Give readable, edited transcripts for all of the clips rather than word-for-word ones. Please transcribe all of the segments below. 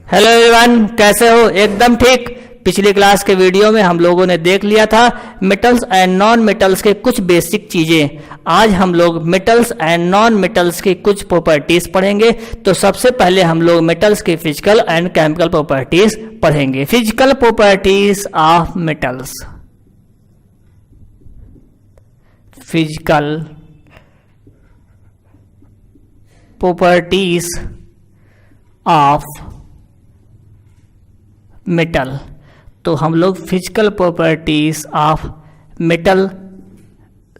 Hello everyone, कैसे हो? एकदम ठीक। पिछली क्लास के वीडियो में हम लोगों ने देख लिया था मेटल्स एंड नॉन मेटल्स के कुछ बेसिक चीजें। आज हम लोग मेटल्स एंड नॉन मेटल्स की कुछ प्रॉपर्टीज पढ़ेंगे। तो सबसे पहले हम लोग मेटल्स की फिजिकल एंड केमिकल प्रॉपर्टीज पढ़ेंगे। Physical properties of metals. Physical properties of metal. तो हम लोग फिजिकल प्रॉपर्टीज ऑफ मेटल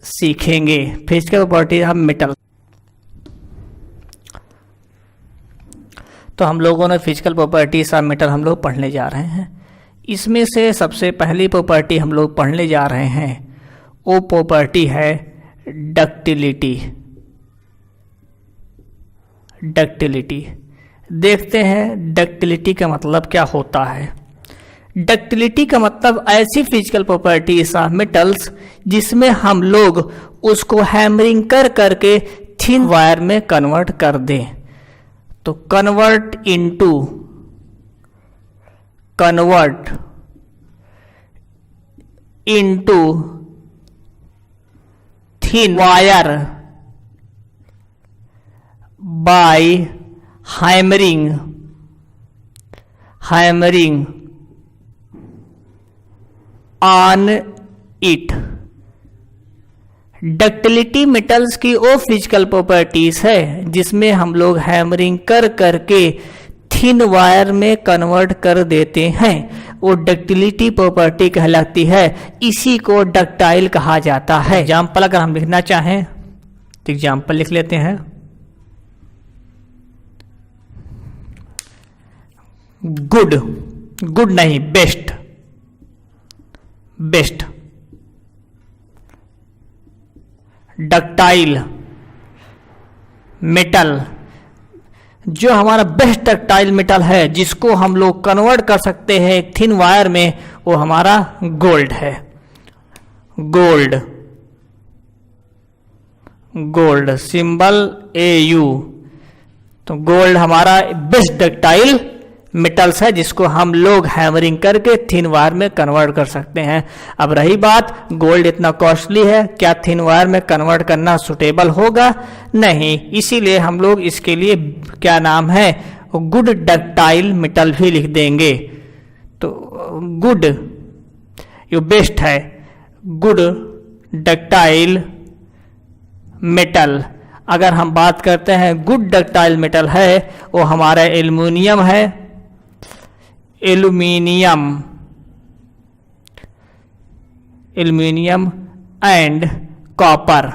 सीखेंगे। Physical properties of metal. तो हम लोगों ने फिजिकल प्रॉपर्टीज ऑफ मेटल हम लोग पढ़ने जा रहे हैं। इसमें से सबसे पहली प्रॉपर्टी हम लोग पढ़ने जा रहे हैं, वो प्रॉपर्टी है डक्टिलिटी। डक्टिलिटी देखते हैं डक्टिलिटी का मतलब क्या होता है। डक्टिलिटी का मतलब ऐसी फिजिकल प्रॉपर्टीज ऑफ मेटल्स जिसमें हम लोग उसको हैमरिंग कर करके थिन वायर में कन्वर्ट कर दें। तो convert into thin wire by hammering on it. Ductility metals की वो फिजिकल प्रॉपर्टीज है जिसमें हम लोग हैमरिंग कर करके थिन वायर में कन्वर्ट कर देते हैं। वो डक्टिलिटी प्रॉपर्टी कहलाती है। इसी को डक्टाइल कहा जाता है। एग्जाम्पल अगर हम लिखना चाहें तो एग्जाम्पल लिख लेते हैं। गुड नहीं, बेस्ट डक्टाइल मेटल। जो हमारा बेस्ट डक्टाइल मेटल है जिसको हम लोग कन्वर्ट कर सकते हैं एक थिन वायर में, वो हमारा गोल्ड है। Gold symbol AU। तो गोल्ड हमारा बेस्ट डक्टाइल मेटल्स है जिसको हम लोग हैमरिंग करके थिन वायर में कन्वर्ट कर सकते हैं। अब रही बात, गोल्ड इतना कॉस्टली है, क्या थिन वायर में कन्वर्ट करना सुटेबल होगा? नहीं। इसीलिए हम लोग इसके लिए क्या नाम है, गुड डक्टाइल मेटल भी लिख देंगे। तो गुड ये बेस्ट है, गुड डक्टाइल मेटल। अगर हम बात करते हैं गुड डक्टाइल मेटल है, वो हमारा एल्युमिनियम है। एल्युमिनियम एंड कॉपर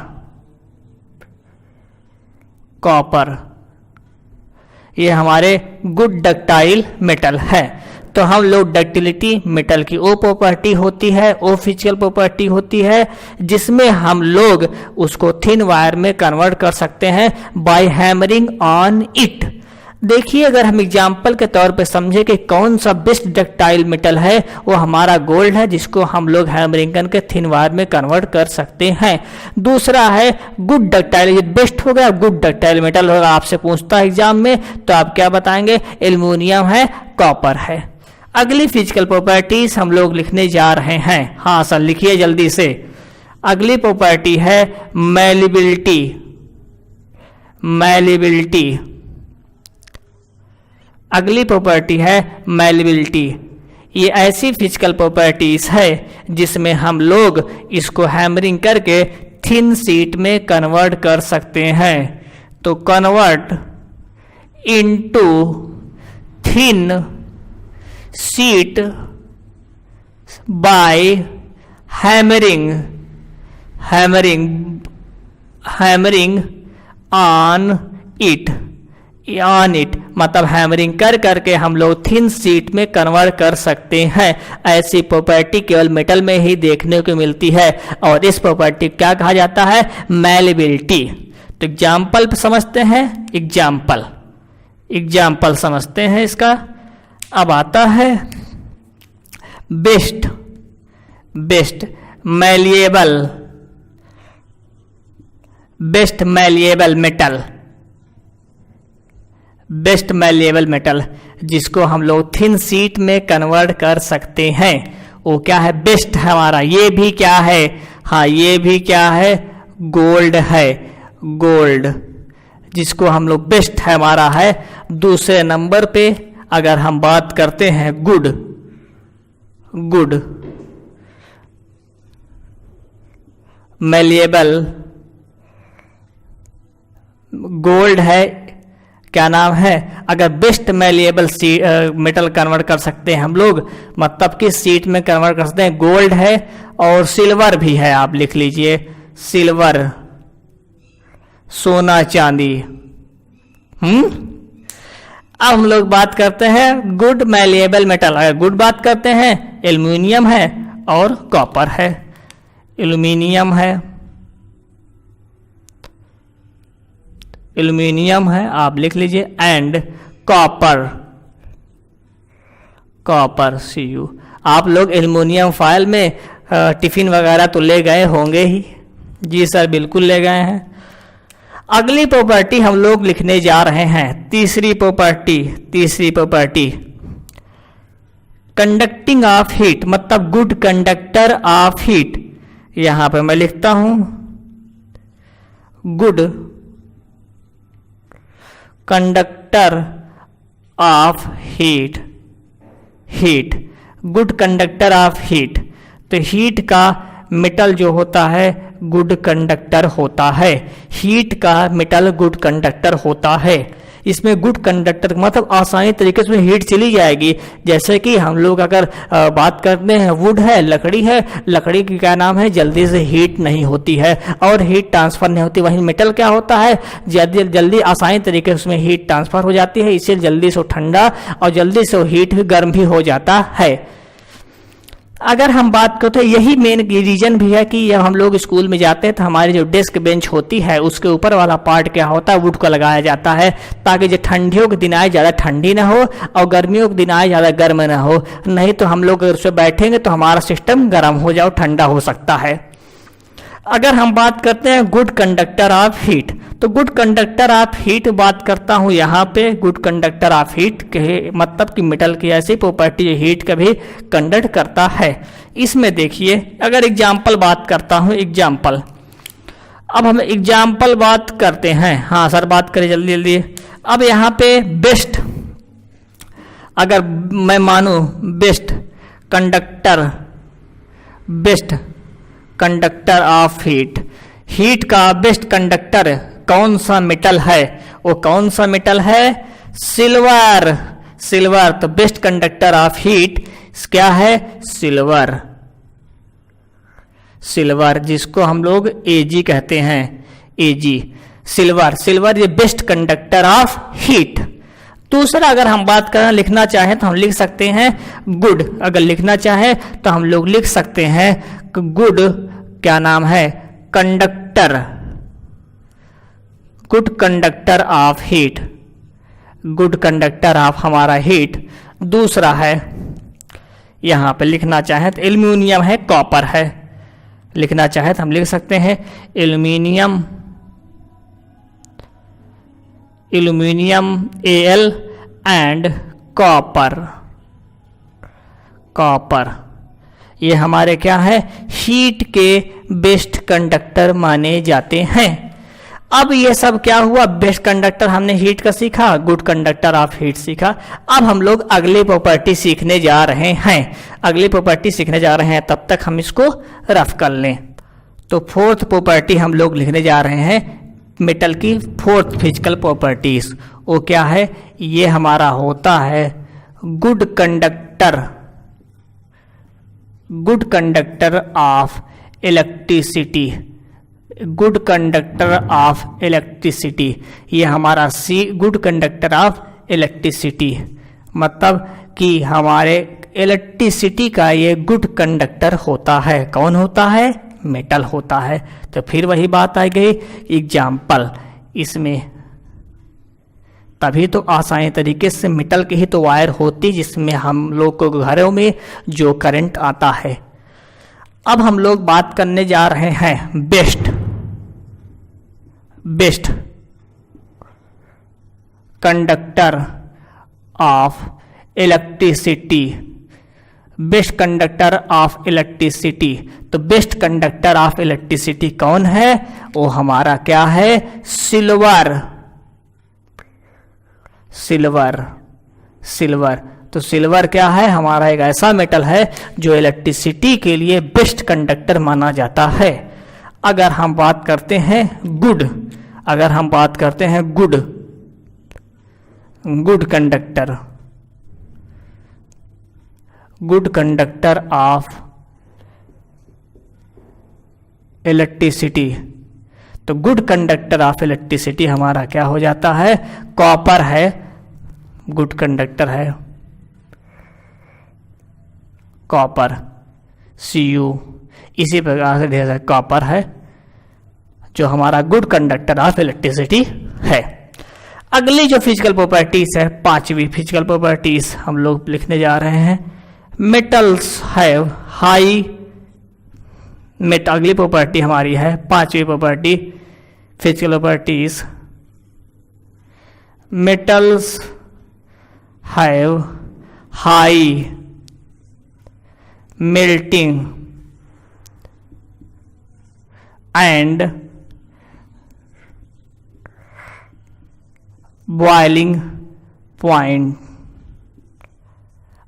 ये हमारे गुड डक्टाइल मेटल है। तो हम लोग डक्टिलिटी मेटल की वो प्रॉपर्टी होती है, वो फिजिकल प्रॉपर्टी होती है जिसमें हम लोग उसको थिन वायर में कन्वर्ट कर सकते हैं बाय हैमरिंग ऑन इट। देखिए, अगर हम एग्जाम्पल के तौर पे समझे कि कौन सा बेस्ट डक्टाइल मेटल है, वो हमारा गोल्ड है जिसको हम लोग हैमरिंग करके थिन वायर में कन्वर्ट कर सकते हैं। दूसरा है गुड डक्टाइल। ये बेस्ट हो गया, गुड डक्टाइल मेटल होगा। आपसे पूछता है एग्जाम में तो आप क्या बताएंगे? एल्युमिनियम है, कॉपर है। अगली फिजिकल प्रॉपर्टीज हम लोग लिखने जा रहे हैं। हाँ सर, लिखिए जल्दी से। अगली प्रॉपर्टी है मैलिबिलिटी। अगली प्रॉपर्टी है मैलिबिलिटी। ये ऐसी फिजिकल प्रॉपर्टीज है जिसमें हम लोग इसको हैमरिंग करके थिन शीट में कन्वर्ट कर सकते हैं। तो convert into thin sheet by hammering on it. मतलब हैमरिंग कर करके हम लोग थिन शीट में कन्वर्ट कर सकते हैं। ऐसी प्रॉपर्टी केवल मेटल में ही देखने को मिलती है और इस प्रॉपर्टी क्या कहा जाता है? मैलिबिलिटी। तो एग्जाम्पल समझते हैं। एग्जाम्पल समझते हैं इसका। अब आता है best malleable metal. Best malleable metal, जिसको हम लोग थिन शीट में कन्वर्ट कर सकते हैं, वो क्या है? बेस्ट है हमारा। ये भी क्या है? हाँ, ये भी क्या है? गोल्ड है, गोल्ड, जिसको हम लोग बेस्ट है हमारा है। दूसरे नंबर पे अगर हम बात करते हैं गुड, गुड मैलिएबल, गोल्ड है, क्या नाम है? अगर बेस्ट मैलिएबल मेटल कन्वर्ट कर सकते हैं हम लोग, मतलब कि सीट में कन्वर्ट कर सकते हैं, गोल्ड है और सिल्वर भी है। आप लिख लीजिए सिल्वर, सोना चांदी। अब हम लोग बात करते हैं गुड मैलिएबल मेटल। अगर गुड बात करते हैं, एल्युमिनियम है और कॉपर है। एल्युमिनियम है, एल्युमिनियम है, आप लिख लीजिए, एंड कॉपर, कॉपर Cu। आप लोग एल्युमिनियम फॉयल में टिफिन वगैरह तो ले गए होंगे ही। जी सर, बिल्कुल ले गए हैं। अगली प्रॉपर्टी हम लोग लिखने जा रहे हैं, तीसरी प्रॉपर्टी, तीसरी प्रॉपर्टी कंडक्टिंग ऑफ हीट, मतलब गुड कंडक्टर ऑफ हीट। यहां पे मैं लिखता हूं good conductor of heat, heat, good conductor of heat. तो हीट का मेटल जो होता है गुड कंडक्टर होता है, हीट का मेटल गुड कंडक्टर होता है। इसमें गुड कंडक्टर मतलब आसानी तरीके से हीट चली जाएगी। जैसे कि हम लोग अगर बात करते हैं, वुड है, लकड़ी है, लकड़ी की क्या नाम है, जल्दी से हीट नहीं होती है और हीट ट्रांसफर नहीं होती। वहीं मेटल क्या होता है, जल्दी जल्दी आसानी तरीके से उसमें हीट ट्रांसफर हो जाती है, इससे जल्दी से ठंडा और जल्दी से हीट गर्म भी हो जाता है। अगर हम बात करते हैं, यही मेन रीजन भी है कि जब हम लोग स्कूल में जाते हैं तो हमारी जो डेस्क बेंच होती है उसके ऊपर वाला पार्ट क्या होता है, वुड का लगाया जाता है, ताकि जो ठंडियों के दिन आए ज़्यादा ठंडी ना हो और गर्मियों के दिन आए ज़्यादा गर्म ना हो। नहीं तो हम लोग अगर उस पर बैठेंगे तो हमारा सिस्टम गर्म हो जाए, ठंडा हो सकता है। अगर हम बात करते हैं गुड कंडक्टर ऑफ हीट, तो गुड कंडक्टर ऑफ हीट बात करता हूं यहाँ पे, गुड कंडक्टर ऑफ हीट के मतलब कि मेटल की ऐसी प्रॉपर्टी हीट का भी कंडक्ट करता है। इसमें देखिए, अगर एग्जाम्पल बात करता हूं, एग्जाम्पल, अब हम एग्जाम्पल बात करते हैं। हाँ सर, बात करें जल्दी जल्दी। अब यहाँ पे बेस्ट, अगर मैं मानू best conductor, best conductor of heat, heat का बेस्ट कंडक्टर कौन सा मेटल है, वो कौन सा मेटल है? Silver, silver. तो बेस्ट कंडक्टर ऑफ हीट क्या है? सिल्वर, सिल्वर, जिसको हम लोग Ag कहते हैं, Ag, सिल्वर, सिल्वर ये बेस्ट कंडक्टर ऑफ हीट। दूसरा अगर हम बात करें, लिखना चाहें तो हम लिख सकते हैं गुड, अगर लिखना चाहें तो हम लोग लिख सकते हैं गुड, क्या नाम है, conductor, good conductor of heat, good conductor of हमारा हीट। दूसरा है, यहां पे लिखना चाहें तो एल्युमिनियम है, कॉपर है, लिखना चाहे तो हम लिख सकते हैं aluminium, aluminium Al and copper, copper. ये हमारे क्या है, हीट के बेस्ट कंडक्टर माने जाते हैं। अब ये सब क्या हुआ, बेस्ट कंडक्टर हमने हीट का सीखा, गुड कंडक्टर ऑफ हीट सीखा। अब हम लोग अगली प्रॉपर्टी सीखने जा रहे हैं, अगली प्रॉपर्टी सीखने जा रहे हैं, तब तक हम इसको रफ कर लें। तो फोर्थ प्रॉपर्टी हम लोग लिखने जा रहे हैं, मेटल की फोर्थ फिजिकल प्रॉपर्टीज। वो क्या है, ये हमारा होता है good conductor, good conductor of electricity, good conductor of electricity. ये हमारा सी गुड कंडक्टर ऑफ इलेक्ट्रिसिटी, मतलब कि हमारे इलेक्ट्रिसिटी का ये गुड कंडक्टर होता है। कौन होता है, मेटल होता है। तो फिर वही बात आ गई एग्जाम्पल, इसमें तभी तो आसानी तरीके से मेटल की ही तो वायर होती जिसमें हम लोग को घरों में जो करंट आता है। अब हम लोग बात करने जा रहे हैं best, best conductor of electricity, best conductor of electricity. तो बेस्ट कंडक्टर ऑफ इलेक्ट्रिसिटी कौन है? वो हमारा क्या है? सिल्वर। Silver, silver. तो सिल्वर क्या है? हमारा एक ऐसा मेटल है जो इलेक्ट्रिसिटी के लिए बेस्ट कंडक्टर माना जाता है। अगर हम बात करते हैं गुड, अगर हम बात करते हैं good, good conductor, good conductor of electricity, तो गुड कंडक्टर ऑफ इलेक्ट्रिसिटी हमारा क्या हो जाता है? कॉपर है, गुड कंडक्टर है कॉपर, Cu। इसी प्रकार से ढेर सारे कॉपर है जो हमारा गुड कंडक्टर ऑफ इलेक्ट्रिसिटी है। अगली जो फिजिकल प्रॉपर्टीज है, पांचवी फिजिकल प्रॉपर्टीज हम लोग लिखने जा रहे हैं। मेटल्स हैव हाई, अगली प्रॉपर्टी हमारी है पांचवी property physical properties, metals have high melting and boiling point.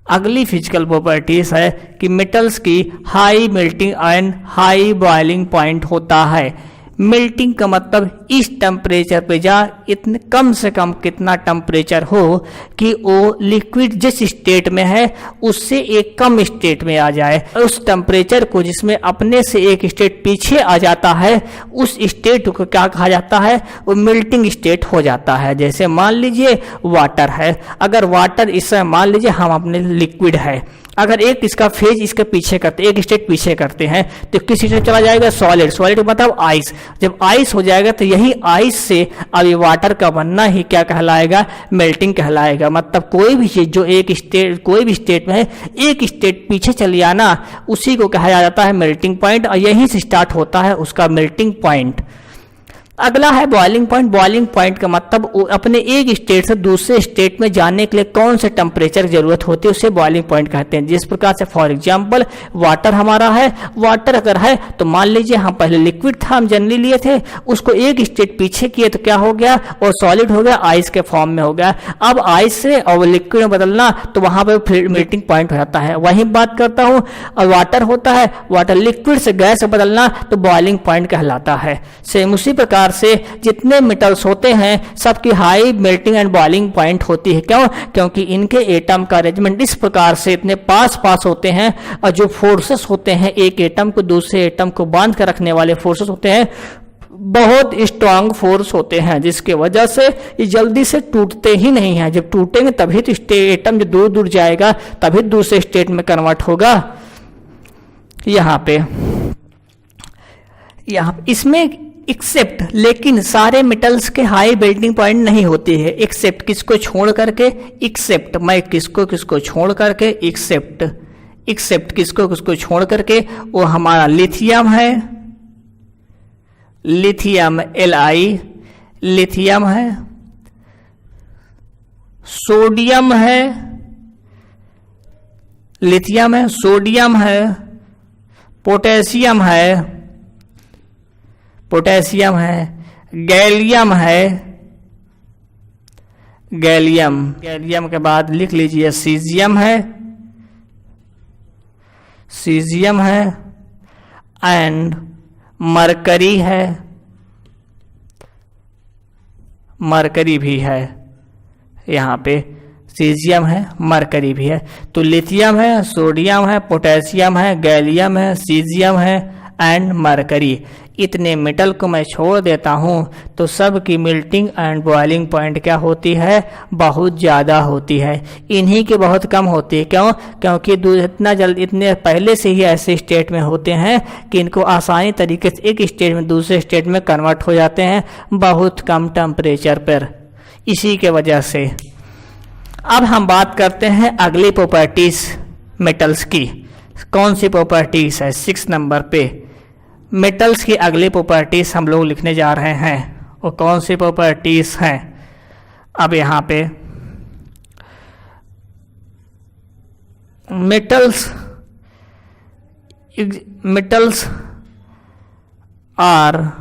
अगली फिजिकल प्रॉपर्टीज है कि मेटल्स की high melting and high boiling point होता है। मेल्टिंग का मतलब इस टेम्परेचर पे जा, इतने कम से कम कितना टेम्परेचर हो कि वो लिक्विड जिस स्टेट में है उससे एक कम स्टेट में आ जाए। उस टेम्परेचर को जिसमें अपने से एक स्टेट पीछे आ जाता है, उस स्टेट को क्या कहा जाता है? वो मेल्टिंग स्टेट हो जाता है। जैसे मान लीजिए वाटर है, अगर वाटर इस समय मान लीजिए हम अपने लिक्विड है, अगर एक इसका फेज इसके पीछे करते, एक स्टेट पीछे करते हैं तो किस स्टेट चला जाएगा? सॉलिड। सॉलिड मतलब आइस। जब आइस हो जाएगा तो यही आइस से अब ये वाटर का बनना ही क्या कहलाएगा? मेल्टिंग कहलाएगा। मतलब कोई भी चीज जो एक स्टेट, कोई भी स्टेट में है, एक स्टेट पीछे चली आना, उसी को कहा जाता है मेल्टिंग पॉइंट, और यहीं से स्टार्ट होता है उसका मेल्टिंग पॉइंट। अगला है बॉइलिंग पॉइंट। बॉइलिंग पॉइंट का मतलब अपने एक स्टेट से दूसरे स्टेट में जाने के लिए कौन से टेम्परेचर की जरूरत होती है, उसे बॉइलिंग पॉइंट कहते हैं। जिस प्रकार से फॉर एग्जांपल वाटर हमारा है, वाटर अगर है तो मान लीजिए हम पहले लिक्विड था, हम जनरली लिए थे, उसको एक स्टेट पीछे किए तो क्या हो गया? और सॉलिड हो गया, आइस के फॉर्म में हो गया। अब आइस से और लिक्विड में बदलना तो वहां पर मेल्टिंग पॉइंट हो जाता है। वहीं बात करता हूं, और वाटर होता है, वाटर लिक्विड से गैस में बदलना तो बॉइलिंग पॉइंट कहलाता है। सेम उसी प्रकार से जितने मेटल्स होते हैं सबकी high melting and boiling point होती है। क्यों? क्योंकि इनके एटम का अरेंजमेंट इस प्रकार से इतने पास पास होते हैं, और जो फोर्सेस होते हैं एक एटम को दूसरे एटम को बांध कर रखने वाले फोर्सेस होते हैं, बहुत स्ट्रांग फोर्स होते हैं, जिसके वजह से ये जल्दी से टूटते ही नहीं हैं। जब टूटेंगे तभी तो एटम जो दूर दूर जाएगा तभी दूसरे स्टेट में कन्वर्ट होगा। यहाँ इसमें एक्सेप्ट, लेकिन सारे मेटल्स के हाई मेल्टिंग पॉइंट नहीं होती है। एक्सेप्ट किसको छोड़ करके? एक्सेप्ट मैं किसको छोड़ करके? एक्सेप्ट किसको छोड़ करके? वो हमारा लिथियम है, लिथियम Li, लिथियम है, सोडियम है, लिथियम है, सोडियम है, पोटेशियम है, पोटेशियम है, गैलियम है, गैलियम के बाद लिख लीजिए सीजियम है, एंड मरकरी है, मरकरी भी है। यहाँ पे सीजियम है, मरकरी भी है। तो लिथियम है, सोडियम है, पोटेशियम है, गैलियम है, सीजियम है एंड मरकरी। इतने मेटल को मैं छोड़ देता हूं तो सब की मेल्टिंग एंड बॉइलिंग पॉइंट क्या होती है? बहुत ज़्यादा होती है। इन्हीं की बहुत कम होती है। क्यों? क्योंकि इतने पहले से ही ऐसे स्टेट में होते हैं कि इनको आसानी तरीके से एक स्टेट में दूसरे स्टेट में कन्वर्ट हो जाते हैं बहुत कम टेम्परेचर पर। इसी के वजह से अब हम बात करते हैं अगली प्रॉपर्टीज मेटल्स की। कौन सी प्रॉपर्टीज है? 6 नंबर पे मेटल्स की अगली प्रॉपर्टीज हम लोग लिखने जा रहे हैं। वो कौन सी प्रॉपर्टीज हैं? अब यहाँ पे metals are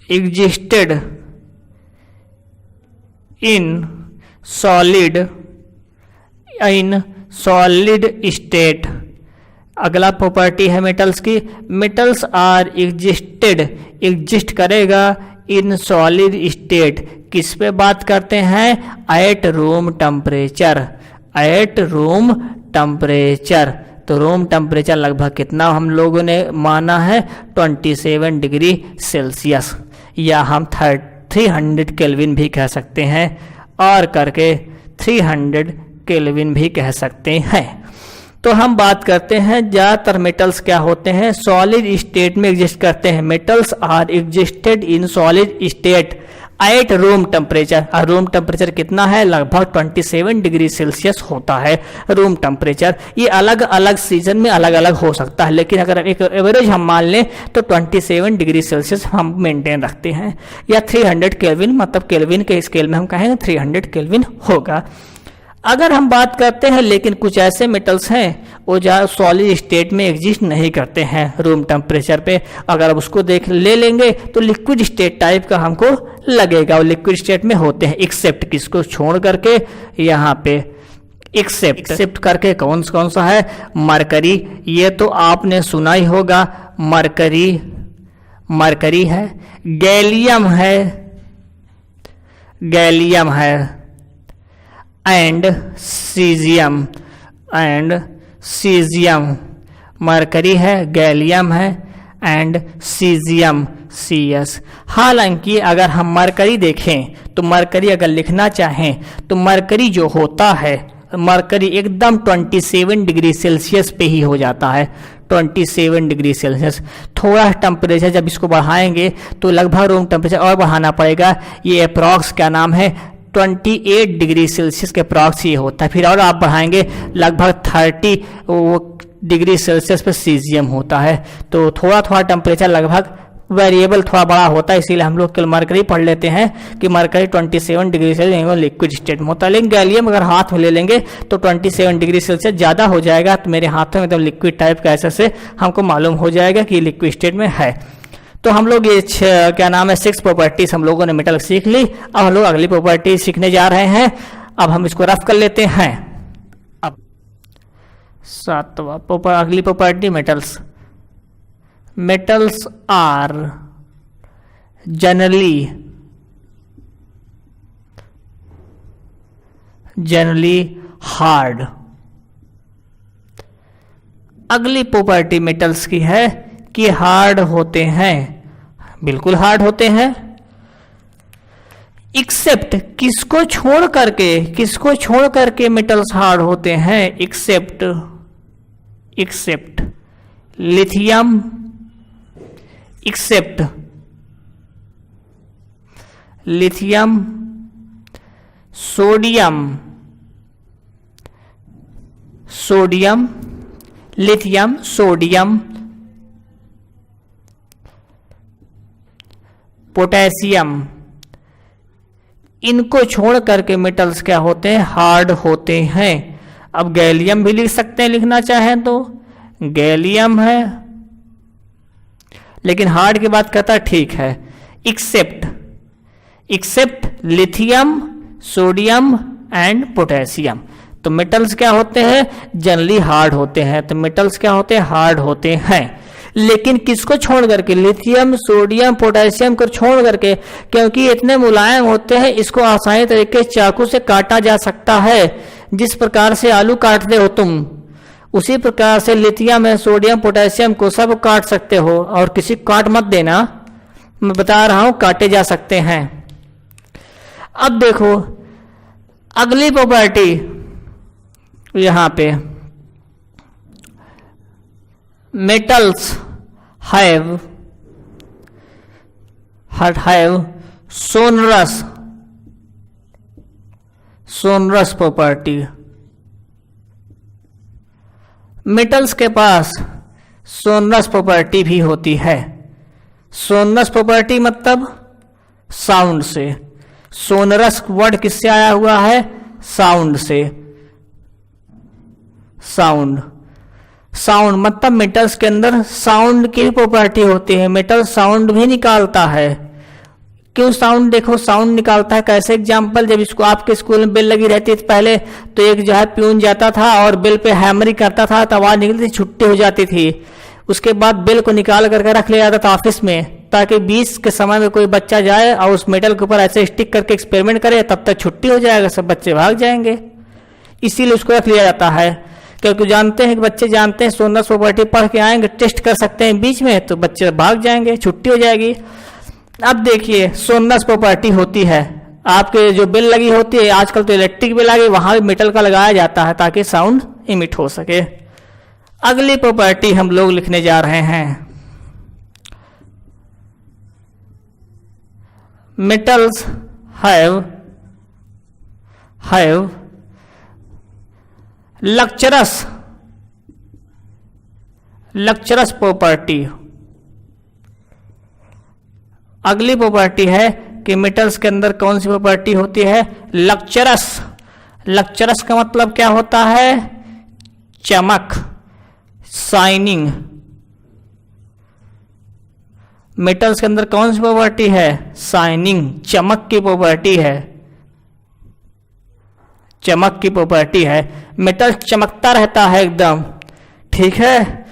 existed in solid state। अगला प्रॉपर्टी है मेटल्स की, मेटल्स आर एग्जिस्ट करेगा इन सॉलिड स्टेट। किस पे बात करते हैं? Eight room temperature. तो रूम टेम्परेचर लगभग कितना हम लोगों ने माना है? 27 डिग्री सेल्सियस, या हम 300 केल्विन भी कह सकते हैं, और करके 300 केल्विन भी कह सकते हैं। तो हम बात करते हैं ज़्यादातर मेटल्स क्या होते हैं? सॉलिड स्टेट में एग्जिस्ट करते हैं। Metals are existed in solid state at room temperature. और रूम टेम्परेचर कितना है? लगभग 27 डिग्री सेल्सियस होता है रूम टेम्परेचर। ये अलग अलग सीजन में अलग अलग हो सकता है, लेकिन अगर एक एवरेज हम मान लें तो 27 डिग्री सेल्सियस हम मेंटेन रखते हैं, या 300 केल्विन, मतलब केल्विन के स्केल में हम कहेंगे 300 केल्विन होगा। अगर हम बात करते हैं, लेकिन कुछ ऐसे मेटल्स हैं वो ज़्यादा सॉलिड स्टेट में एग्जिस्ट नहीं करते हैं रूम टेम्परेचर पे। अगर अब उसको ले लेंगे तो लिक्विड स्टेट टाइप का हमको लगेगा, वो लिक्विड स्टेट में होते हैं, एक्सेप्ट किसको छोड़ करके, यहाँ पे एक्सेप्ट करके कौन सा है? मरकरी। ये तो आपने सुना ही होगा, मरकरी है, गैलियम है एंड सीजियम। मरकरी है, गैलियम है एंड सीजियम, CS। हालांकि अगर हम मरकरी देखें तो मरकरी अगर लिखना चाहें तो मरकरी जो होता है, मरकरी एकदम 27 डिग्री सेल्सियस पे ही हो जाता है, 27 डिग्री सेल्सियस। थोड़ा टेम्परेचर जब इसको बढ़ाएंगे तो लगभग रूम टेम्परेचर और बढ़ाना पड़ेगा। ये अप्रॉक्स क्या नाम है? 28 डिग्री सेल्सियस के अप्रॉक्स ये होता है। फिर और आप बढ़ाएंगे लगभग 30 डिग्री सेल्सियस पे सीजियम होता है। तो थोड़ा टेम्परेचर लगभग वेरिएबल थोड़ा बड़ा होता है, इसीलिए हम लोग कल मरकरी पढ़ लेते हैं कि mercury 27 degree Celsius liquid state में होता है। लेकिन गैलियम अगर हाथ में ले लेंगे तो 27 डिग्री सेल्सियस ज़्यादा हो जाएगा, तो मेरे हाथों में एकदम लिक्विड टाइप का ऐसे से हमको मालूम हो जाएगा कि लिक्विड स्टेट में है। तो हम लोग ये क्या नाम है 6 प्रॉपर्टीज हम लोगों ने मेटल सीख ली। अब हम लोग अगली प्रॉपर्टी सीखने जा रहे हैं। अब हम इसको रफ कर लेते हैं। अब 7वां अगली property metals are generally hard. अगली प्रॉपर्टी मेटल्स की है कि हार्ड होते हैं, बिल्कुल हार्ड होते हैं। एक्सेप्ट किसको छोड़ करके मेटल्स हार्ड होते हैं? Except lithium, sodium, potassium. इनको छोड़ करके मेटल्स क्या होते हैं? हार्ड होते हैं। अब गैलियम भी लिख सकते हैं, लिखना चाहें तो गैलियम है, लेकिन हार्ड की बात करता है, ठीक है। Except lithium, sodium and potassium. तो मेटल्स क्या होते हैं? जनरली हार्ड होते हैं। तो मेटल्स क्या होते हैं? हार्ड होते हैं। लेकिन किसको छोड़ करके? लिथियम, सोडियम, पोटेशियम को छोड़ करके, क्योंकि इतने मुलायम होते हैं, इसको आसानी तरीके से चाकू से काटा जा सकता है। जिस प्रकार से आलू काटते हो तुम, उसी प्रकार से लिथियम है, सोडियम, पोटेशियम को सब काट सकते हो। और किसी को काट मत देना, मैं बता रहा हूं, काटे जा सकते हैं। अब देखो अगली प्रॉपर्टी यहां पे, metals have sonorous property. Metals के पास सोनरस प्रॉपर्टी भी होती है। सोनरस प्रॉपर्टी मतलब साउंड से, सोनरस वर्ड किससे आया हुआ है? साउंड से। साउंड, साउंड मतलब मेटल्स के अंदर साउंड की भी प्रॉपर्टी होती है। मेटल साउंड भी निकालता है। क्यों साउंड? देखो साउंड निकालता है कैसे। एग्जाम्पल, जब इसको आपके स्कूल में बेल लगी रहती थी पहले, तो एक जो है प्यून जाता था और बेल पे हैमरिंग करता था तो आवाज निकलती, छुट्टी हो जाती थी। उसके बाद बेल को निकाल करके रख लिया जाता था ऑफिस में, ताकि 20 के समय में कोई बच्चा जाए और उस मेटल के ऊपर ऐसे स्टिक करके एक्सपेरिमेंट करे, तब तक छुट्टी हो जाएगा, सब बच्चे भाग जाएंगे। इसीलिए उसको रख लिया जाता है, क्योंकि जानते हैं कि बच्चे जानते हैं सोनरस प्रॉपर्टी पढ़ के आएंगे, टेस्ट कर सकते हैं बीच में, तो बच्चे भाग जाएंगे, छुट्टी हो जाएगी। अब देखिए सोनरस प्रॉपर्टी होती है, आपके जो बेल लगी होती है, आजकल तो इलेक्ट्रिक बेल आ गई, वहां भी मेटल का लगाया जाता है ताकि साउंड इमिट हो सके। अगली प्रॉपर्टी हम लोग लिखने जा रहे हैं, मेटल्स हैव लक्चरस प्रॉपर्टी। अगली प्रॉपर्टी है कि मेटल्स के अंदर कौन सी प्रॉपर्टी होती है? लक्चरस। लक्चरस का मतलब क्या होता है? चमक, शाइनिंग। मेटल्स के अंदर कौन सी प्रॉपर्टी है? शाइनिंग, चमक की प्रॉपर्टी है। चमक की प्रॉपर्टी है। मेटल चमकता रहता है एकदम, ठीक है।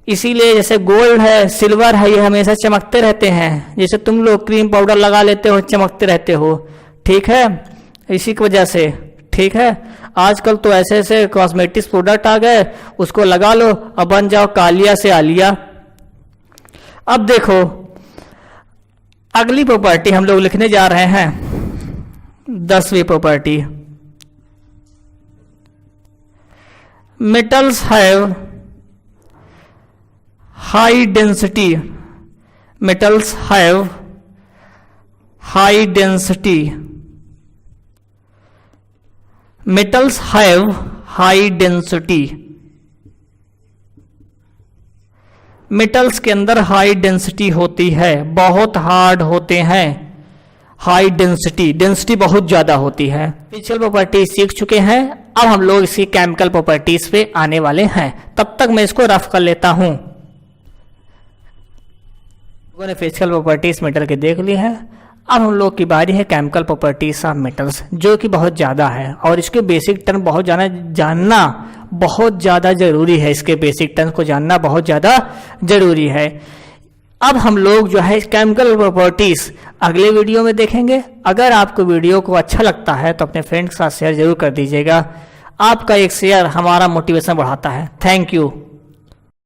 इसीलिए जैसे गोल्ड है, सिल्वर है, ये हमेशा चमकते रहते हैं। जैसे तुम लोग क्रीम पाउडर लगा लेते हो, चमकते रहते हो, ठीक है, इसी की वजह से, ठीक है। आजकल तो ऐसे ऐसे कॉस्मेटिक्स प्रोडक्ट आ गए, उसको लगा लो और बन जाओ कालिया से आलिया। अब देखो अगली प्रॉपर्टी हम लोग लिखने जा रहे हैं, 10वीं property, metals have high density. Metals have high density. Metals have high density. Metals के अंदर हाई डेंसिटी होती है, बहुत हार्ड होते हैं। हाई डेंसिटी, डेंसिटी बहुत ज्यादा होती है। फिजिकल प्रॉपर्टी सीख चुके हैं, अब हम लोग इसकी केमिकल प्रॉपर्टीज पे आने वाले हैं। तब तक मैं इसको रफ कर लेता हूं। लोगों ने फिजिकल प्रॉपर्टीज मेटल के देख ली है, अब हम लोग की बारी है केमिकल प्रॉपर्टीज ऑफ मेटल्स, जो कि बहुत ज़्यादा है और इसके बेसिक टर्म बहुत जानना बहुत ज़्यादा ज़रूरी है। इसके बेसिक टर्म को जानना बहुत ज़्यादा ज़रूरी है। अब हम लोग जो है केमिकल प्रॉपर्टीज अगले वीडियो में देखेंगे। अगर आपको वीडियो को अच्छा लगता है तो अपने फ्रेंड्स के साथ शेयर जरूर कर दीजिएगा। आपका एक शेयर हमारा मोटिवेशन बढ़ाता है। Thank you.